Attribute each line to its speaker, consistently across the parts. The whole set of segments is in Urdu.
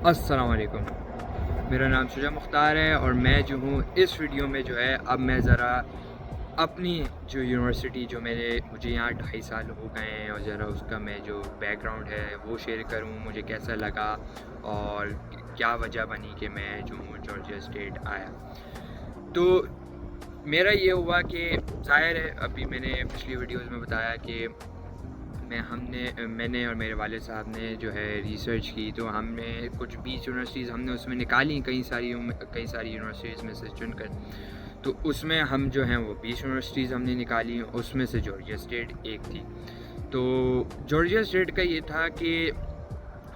Speaker 1: السلام علیکم، میرا نام شجاع مختار ہے اور میں جو ہوں اس ویڈیو میں جو ہے اب میں ذرا اپنی جو یونیورسٹی جو مجھے یہاں 2.5 سال ہو گئے ہیں اور ذرا اس کا میں جو بیک گراؤنڈ ہے وہ شیئر کروں، مجھے کیسا لگا اور کیا وجہ بنی کہ میں جو ہوں جارجیا اسٹیٹ آیا۔ تو میرا یہ ہوا کہ ظاہر ہے ابھی میں نے پچھلی ویڈیوز میں بتایا کہ میں نے اور میرے والد صاحب نے جو ہے ریسرچ کی، تو ہم نے کچھ 20 یونیورسٹیز ہم نے اس میں نکالی، کئی ساری یونیورسٹیز میں سے چن کر، تو اس میں ہم جو ہیں وہ 20 یونیورسٹیز ہم نے نکالی، اس میں سے جارجیا اسٹیٹ ایک تھی۔ تو جارجیا اسٹیٹ کا یہ تھا کہ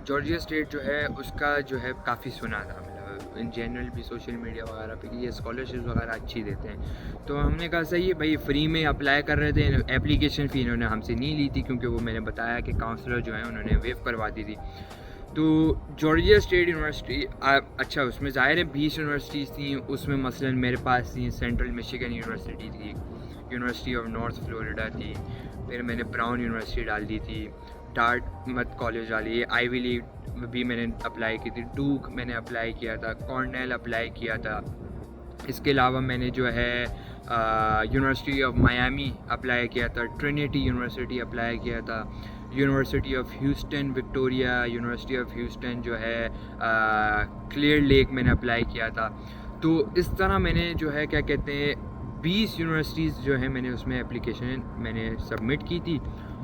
Speaker 1: جارجیا اسٹیٹ جو ہے اس کا جو ہے کافی سنا تھا، مطلب ان جنرل بھی سوشل میڈیا وغیرہ پہ یہ اسکالرشپ وغیرہ اچھی دیتے ہیں، تو ہم نے کہا صحیح ہے بھائی، فری میں اپلائی کر رہے تھے، اپلیکیشن فی انہوں نے ہم سے نہیں لی تھی کیونکہ وہ میں نے بتایا کہ کاؤنسلر جو ہیں انہوں نے ویو کروا دی تھی۔ تو جارجیا اسٹیٹ یونیورسٹی اچھا، اس میں ظاہر ہے 20 یونیورسٹیز تھیں، اس میں مثلاً میرے پاس تھیں سینٹرل مشیگن یونیورسٹی تھی، یونیورسٹی آف نارتھ فلوریڈا تھی، پھر میں نے براؤن یونیورسٹی ڈال دی تھی، ڈارٹمتھ کالج ڈالی، آئی وی لیگ بھی میں نے اپلائی کی تھی، ڈوک میں نے اپلائی کیا تھا، کارنیل اپلائی کیا تھا، اس کے علاوہ میں نے جو ہے یونیورسٹی آف میامی اپلائی کیا تھا، ٹرینیٹی یونیورسٹی اپلائی کیا تھا، university of Houston Victoria, university of Houston جو ہے کلیئر لیک میں نے اپلائی کیا تھا۔ تو اس طرح میں نے جو ہے کیا کہتے ہیں 20 یونیورسٹیز جو ہے میں نے اس میں اپلیکیشن میں نے سبمٹ کی تھی،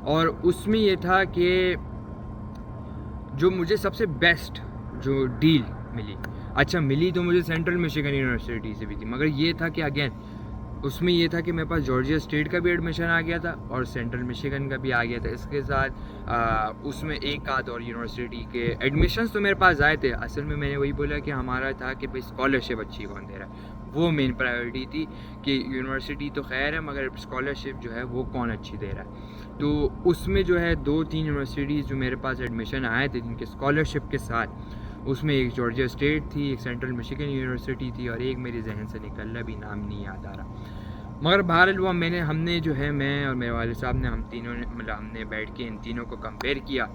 Speaker 1: اور اس میں یہ تھا کہ جو مجھے سب سے بیسٹ جو ڈیل ملی تو مجھے سینٹرل مشیگن یونیورسٹی سے بھی تھی، مگر یہ تھا کہ اگین اس میں یہ تھا کہ میرے پاس جارجیا اسٹیٹ کا بھی ایڈمیشن آ گیا تھا اور سینٹرل مشیگن کا بھی آ گیا تھا، اس کے ساتھ اس میں ایک آدھ اور یونیورسٹی کے ایڈمیشنز تو میرے پاس آئے تھے۔ اصل میں نے وہی بولا کہ ہمارا تھا کہ بھائی اسکالرشپ اچھی کون دے رہا ہے، وہ مین پرائیورٹی تھی کہ یونیورسٹی تو خیر ہے مگر اسکالرشپ جو ہے وہ کون اچھی دے رہا ہے۔ تو اس میں جو ہے 2-3 یونیورسٹیز جو میرے پاس ایڈمیشن آئے تھے جن کے اسکالرشپ کے ساتھ، اس میں ایک جارجیا اسٹیٹ تھی، ایک سینٹرل مشیگن یونیورسٹی تھی، اور ایک میرے ذہن سے نکل رہا بھی نام نہیں یاد آ رہا، مگر بہرحال وہ ہم نے جو ہے میں اور میرے والد صاحب نے ہم تینوں نے مطلب ہم نے بیٹھ کے ان تینوں کو کمپیئر کیا،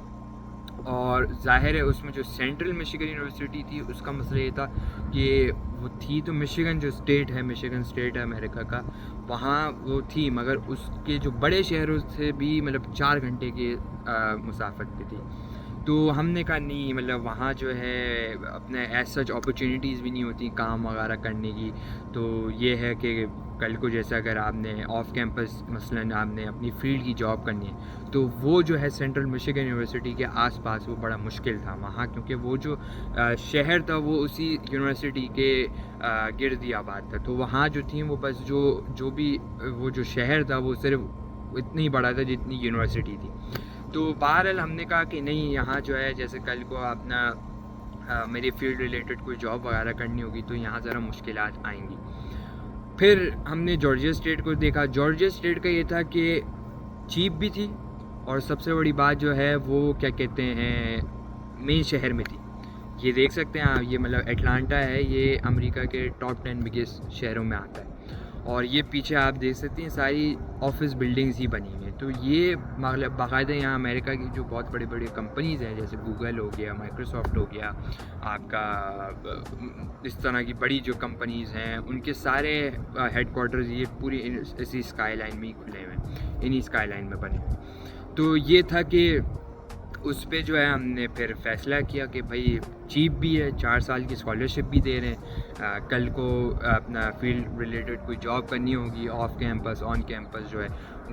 Speaker 1: اور ظاہر ہے اس میں جو سینٹرل مشیگن یونیورسٹی تھی اس کا مسئلہ یہ تھا کہ وہ تھی تو مشیگن جو اسٹیٹ ہے، مشیگن اسٹیٹ ہے امریکہ کا، وہاں وہ تھی مگر اس کے جو بڑے شہروں سے بھی مطلب 4 گھنٹے کے مسافت پہ تھی۔ تو ہم نے کہا نہیں، مطلب وہاں جو ہے اپنے ایز سچ اپرچونیٹیز بھی نہیں ہوتی کام وغیرہ کرنے کی، تو یہ ہے کہ کل کو جیسے اگر آپ نے آف کیمپس مثلاً آپ نے اپنی فیلڈ کی جاب کرنی ہے تو وہ جو ہے سینٹرل مشیگن یونیورسٹی کے آس پاس وہ بڑا مشکل تھا وہاں، کیونکہ وہ جو شہر تھا وہ اسی یونیورسٹی کے گرد ہی آباد تھا، تو وہاں جو تھیں وہ بس جو بھی وہ جو شہر تھا وہ صرف اتنی ہی بڑا تھا جتنی یونیورسٹی تھی۔ تو بہرحال ہم نے کہا کہ نہیں، یہاں جو ہے جیسے کل کو اپنا میری فیلڈ ریلیٹڈ کوئی جاب وغیرہ کرنی ہوگی تو یہاں ذرا مشکلات آئیں گی۔ پھر ہم نے جارجیا اسٹیٹ کو دیکھا، جارجیا اسٹیٹ کا یہ تھا کہ چیپ بھی تھی، اور سب سے بڑی بات جو ہے وہ کیا کہتے ہیں مین شہر میں تھی۔ یہ دیکھ سکتے ہیں آپ، یہ مطلب اٹلانٹا ہے، یہ امریکہ کے ٹاپ 10 بگیسٹ شہروں میں آتا ہے، اور یہ پیچھے آپ دیکھ سکتے ہیں ساری آفس بلڈنگز ہی بنی ہوئی ہیں، تو یہ باقاعدہ یہاں امریکہ کی جو بہت بڑی بڑی کمپنیز ہیں جیسے گوگل ہو گیا، مائکروسافٹ ہو گیا، آپ کا اس طرح کی بڑی جو کمپنیز ہیں ان کے سارے ہیڈ کوارٹرز یہ پوری اسی اسکائی لائن میں ہی کھلے ہوئے ہیں، انہی اسکائی لائن میں بنے ہوئے۔ تو یہ تھا کہ اس پہ جو ہے ہم نے پھر فیصلہ کیا کہ بھائی چیپ بھی ہے، 4 سال کی اسکالرشپ بھی دے رہے ہیں، کل کو اپنا فیلڈ ریلیٹڈ کوئی جاب کرنی ہوگی آف کیمپس آن کیمپس جو ہے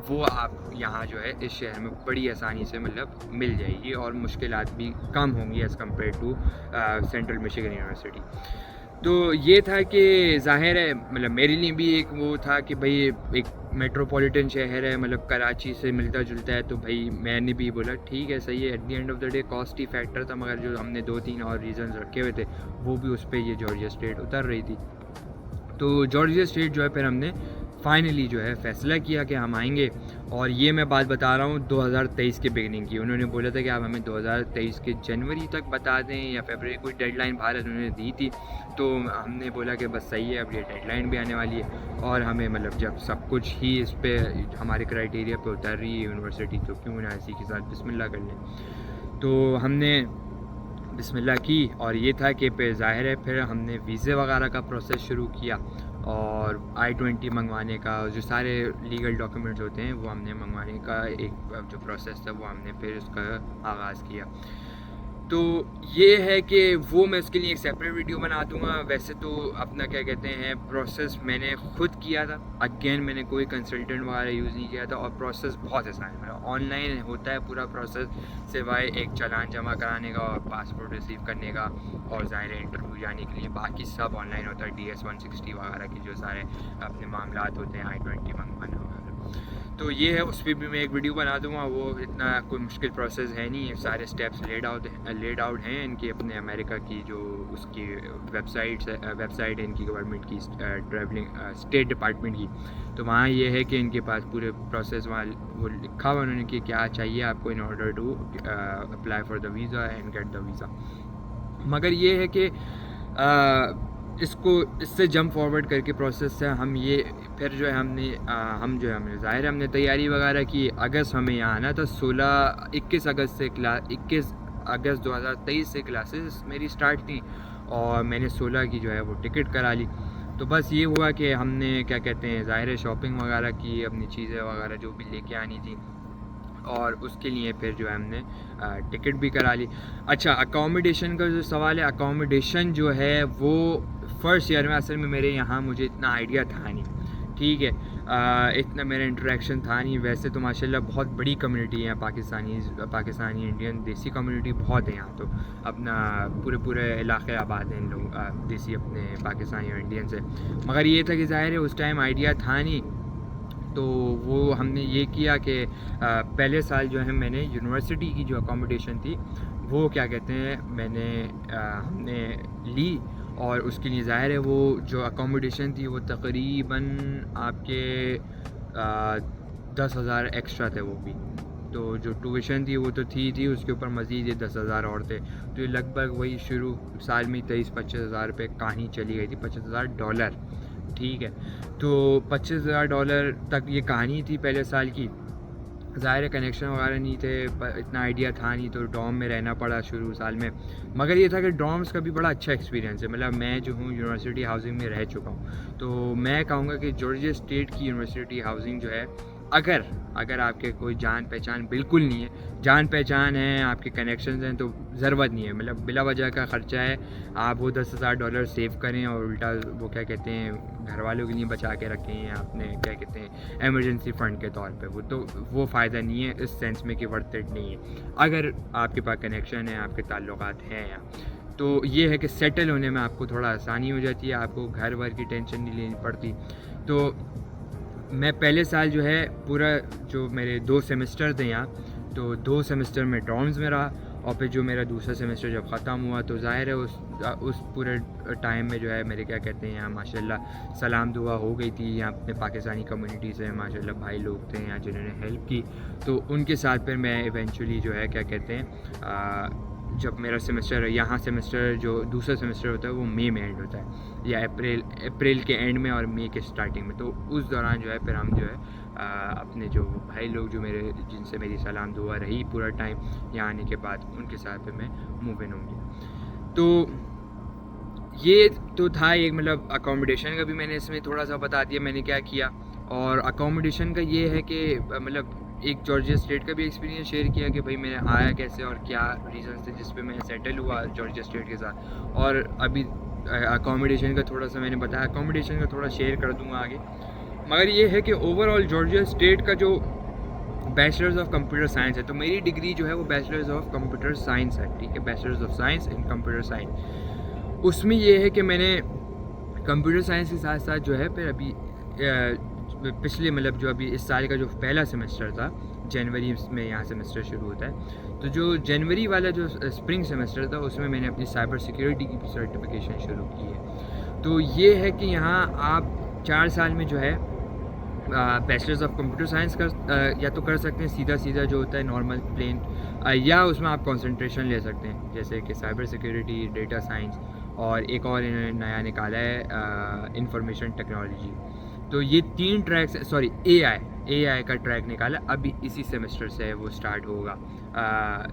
Speaker 1: وہ آپ یہاں جو ہے اس شہر میں بڑی آسانی سے مطلب مل جائے گی، اور مشکلات بھی کم ہوں گی as compare to central Michigan university. تو یہ تھا کہ ظاہر ہے مطلب میرے لیے بھی ایک وہ تھا کہ بھائی ایک میٹروپولیٹن شہر ہے، مطلب کراچی سے ملتا جلتا ہے، تو بھائی میں نے بھی بولا ٹھیک ہے صحیح ہے، at the end of the day cost ہی فیکٹر تھا، مگر جو ہم نے 2-3 اور ریزنز رکھے ہوئے تھے وہ بھی اس پہ یہ جارجیا اسٹیٹ اتر رہی تھی۔ تو جارجیا اسٹیٹ جو ہے پھر ہم نے فائنلی جو ہے فیصلہ کیا کہ ہم آئیں گے، اور یہ میں بات بتا رہا ہوں 2023 کے بگننگ کی۔ انہوں نے بولا تھا کہ آپ ہمیں 2023 کے جنوری تک بتا دیں یا فیبرری، کوئی ڈیڈ لائن بھارت انہوں نے دی تھی، تو ہم نے بولا کہ بس صحیح ہے، اب یہ ڈیڈ لائن بھی آنے والی ہے، اور ہمیں مطلب جب سب کچھ ہی اس پہ ہمارے کرائٹیریا پہ اتر رہی ہے یونیورسٹی، تو کیوں نہ اسی کے ساتھ بسم اللہ کر لیں۔ تو ہم نے بسم اللہ کی، اور یہ تھا کہ پھر ظاہر ہے پھر ہم نے ویزے وغیرہ کا پروسیس شروع کیا اور I-20 منگوانے کا، جو سارے لیگل ڈاکیومنٹس ہوتے ہیں وہ ہم نے منگوانے کا ایک جو پروسیس تھا وہ ہم نے پھر اس کا آغاز کیا. تو یہ ہے کہ وہ میں اس کے لیے ایک سیپریٹ ویڈیو بنا دوں گا. ویسے تو اپنا کیا کہتے ہیں پروسیس میں نے خود کیا تھا، اگین میں نے کوئی کنسلٹنٹ وغیرہ یوز نہیں کیا تھا، اور پروسیس بہت آسان ہے. آن لائن ہوتا ہے پورا پروسیس، سوائے ایک چالان جمع کرانے کا اور پاسپورٹ ریسیو کرنے کا اور ظاہر انٹرویو جانے کے لیے باقی سب آن لائن ہوتا ہے. DS-160 وغیرہ کے جو سارے اپنے معاملات ہوتے ہیں I-20 منگوانا وغیرہ. تو یہ ہے، اس پہ بھی میں ایک ویڈیو بنا دوں گا. وہ اتنا کوئی مشکل پروسیس ہے نہیں، سارے اسٹیپس لیڈ آؤٹ ہیں ان کے. اپنے امریکہ کی جو اس کی ویب سائٹ ہے ان کی گورنمنٹ کی، ٹریولنگ اسٹیٹ ڈپارٹمنٹ کی. تو وہاں یہ ہے کہ ان کے پاس پورے پروسیس وہاں وہ لکھا ہوا انہوں نے کہ کیا چاہیے آپ کو in order to apply for the visa and get the visa. مگر یہ ہے کہ اس سے جمپ فارورڈ کر کے پروسیس سے ہم یہ پھر جو ہے ہم نے ظاہر ہم نے تیاری وغیرہ کی. اگست ہمیں یہاں آنا تھا. 21 اگست 2023 سے کلاسز میری سٹارٹ تھیں اور میں نے 16 کی جو ہے وہ ٹکٹ کرا لی. تو بس یہ ہوا کہ ہم نے کیا کہتے ہیں ظاہر شاپنگ وغیرہ کی، اپنی چیزیں وغیرہ جو بھی لے کے آنی تھی، اور اس کے لیے پھر جو ہے ہم نے ٹکٹ بھی کرا لی. اچھا، اکاموڈیشن کا جو سوال ہے، اکاموڈیشن جو ہے وہ فرسٹ ایئر میں اصل میں میرے یہاں مجھے اتنا آئیڈیا تھا نہیں، ٹھیک ہے، اتنا میرا انٹریکشن تھا نہیں. ویسے تو ماشاءاللہ بہت بڑی کمیونٹی ہے پاکستانی انڈین دیسی کمیونٹی بہت ہے یہاں. تو اپنا پورے علاقے آباد ہیں ان لوگ دیسی اپنے پاکستانی اور انڈین سے. مگر یہ تھا کہ ظاہر ہے اس ٹائم آئیڈیا تھا نہیں. تو وہ ہم نے یہ کیا کہ پہلے سال جو ہے میں نے یونیورسٹی کی جو اکاموڈیشن تھی وہ کیا کہتے ہیں ہم نے لی، اور اس کے لیے ظاہر ہے وہ جو اکاموڈیشن تھی وہ تقریباً آپ کے 10,000 ایکسٹرا تھے وہ بھی. تو جو ٹیوشن تھی وہ تو تھی اس کے اوپر مزید یہ 10,000 اور تھے. تو یہ لگ بھگ وہی شروع سال میں 23-25 ہزار روپے کہانی چلی گئی تھی، $25,000، ٹھیک ہے. تو $25,000 تک یہ کہانی تھی پہلے سال کی. ظاہر کنیکشن وغیرہ نہیں تھے، اتنا آئیڈیا تھا نہیں، تو ڈوم میں رہنا پڑا شروع سال میں. مگر یہ تھا کہ ڈومس کا بھی بڑا اچھا ایکسپیرینس ہے. مطلب میں جو ہوں یونیورسٹی ہاؤسنگ میں رہ چکا ہوں، تو میں کہوں گا کہ جارجیا اسٹیٹ کی یونیورسٹی ہاؤسنگ جو ہے، اگر آپ کے کوئی جان پہچان بالکل نہیں ہے، جان پہچان ہے، آپ کے کنیکشنز ہیں، تو ضرورت نہیں ہے. مطلب بلا وجہ کا خرچہ ہے، آپ وہ $10,000 سیو کریں اور الٹا وہ کیا کہتے ہیں گھر والوں کے لیے بچا کے رکھیں یا اپنے کیا کہتے ہیں ایمرجنسی فنڈ کے طور پہ. وہ فائدہ نہیں ہے اس سینس میں کہ ورتھ اٹ نہیں ہے. اگر آپ کے پاس کنیکشن ہے، آپ کے تعلقات ہیں تو یہ ہے کہ سیٹل ہونے میں آپ کو تھوڑا آسانی ہو جاتی ہے، آپ کو گھر ور کی ٹینشن نہیں لینی پڑتی. تو میں پہلے سال جو ہے پورا جو میرے 2 سیمسٹر تھے یہاں، تو 2 سیمسٹر میں ڈارمز میں رہا، اور پھر جو میرا دوسرا سیمسٹر جب ختم ہوا تو ظاہر ہے اس پورے ٹائم میں جو ہے میرے کیا کہتے ہیں یہاں ماشاءاللہ سلام دعا ہو گئی تھی. یہاں اپنے پاکستانی کمیونٹی سے ماشاءاللہ بھائی لوگ تھے یہاں جنہوں نے ہیلپ کی. تو ان کے ساتھ پھر میں ایونچولی جو ہے کیا کہتے ہیں جب میرا سیمسٹر یہاں سیمسٹر جو دوسرا سیمسٹر ہوتا ہے وہ مئی میں اینڈ ہوتا ہے، یا اپریل کے اینڈ میں اور مئی کے سٹارٹنگ میں. تو اس دوران جو ہے پھر ہم جو ہے اپنے جو بھائی لوگ جو جن سے میری سلام دعا رہی پورا ٹائم یہاں آنے کے بعد، ان کے ساتھ پھر میں موو ان ہوں گی. تو یہ تو تھا ایک مطلب اکاموڈیشن کا بھی میں نے اس میں تھوڑا سا بتا دیا میں نے کیا کیا. اور اکاموڈیشن کا یہ ہے کہ مطلب ایک جارجیا اسٹیٹ کا بھی ایکسپیرینس شیئر کیا کہ بھائی میں آیا کیسے اور کیا ریزنس تھے جس پہ میں سیٹل ہوا جارجیا اسٹیٹ کے ساتھ. اور ابھی اکاموڈیشن کا تھوڑا سا میں نے بتایا، اکاموڈیشن کا تھوڑا شیئر کر دوں گا آگے. مگر یہ ہے کہ اوور آل جارجیا اسٹیٹ کا جو بیچلرز آف کمپیوٹر سائنس ہے، تو میری ڈگری جو ہے وہ بیچلرز آف کمپیوٹر سائنس ہے، ٹھیک ہے، bachelors of science in computer science. اس میں یہ ہے کہ میں نے کمپیوٹر سائنس کے ساتھ ساتھ جو ہے پھر ابھی پچھلے مطلب جو ابھی اس سال کا جو پہلا سیمسٹر تھا، جنوری میں یہاں سیمسٹر شروع ہوتا ہے، تو جو جنوری والا جو اسپرنگ سیمسٹر تھا اس میں میں نے اپنی سائبر سیکیورٹی کی بھی سرٹیفکیشن شروع کی ہے. تو یہ ہے کہ یہاں آپ 4 سال میں جو ہے بیچلرز آف کمپیوٹر سائنس یا تو کر سکتے ہیں سیدھا جو ہوتا ہے نارمل پلین، یا اس میں آپ کنسنٹریشن لے سکتے ہیں جیسے کہ سائبر سیکیورٹی، ڈیٹا سائنس، اور ایک اور انہوں نے نیا نکالا ہے انفارمیشن ٹیکنالوجی. تو یہ 3 ٹریکس، اے آئی کا ٹریک نکالا ابھی اسی سیمسٹر سے وہ سٹارٹ ہوگا.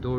Speaker 1: 2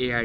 Speaker 1: AI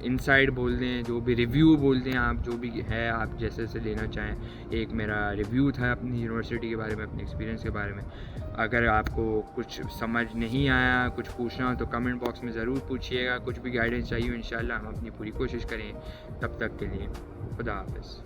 Speaker 1: انسائٹ بول دیں، جو بھی ریویو بول دیں، آپ جو بھی ہے آپ جیسے سے لینا چاہیں. ایک میرا ریویو تھا اپنی یونیورسٹی کے بارے میں، اپنے ایکسپیرینس کے بارے میں. اگر آپ کو کچھ سمجھ نہیں آیا، کچھ پوچھنا ہو تو کمنٹ باکس میں ضرور پوچھیے گا. کچھ بھی گائیڈنس چاہیے انشاءاللہ ہم اپنی پوری کوشش کریں. تب تک کے لیے خدا حافظ.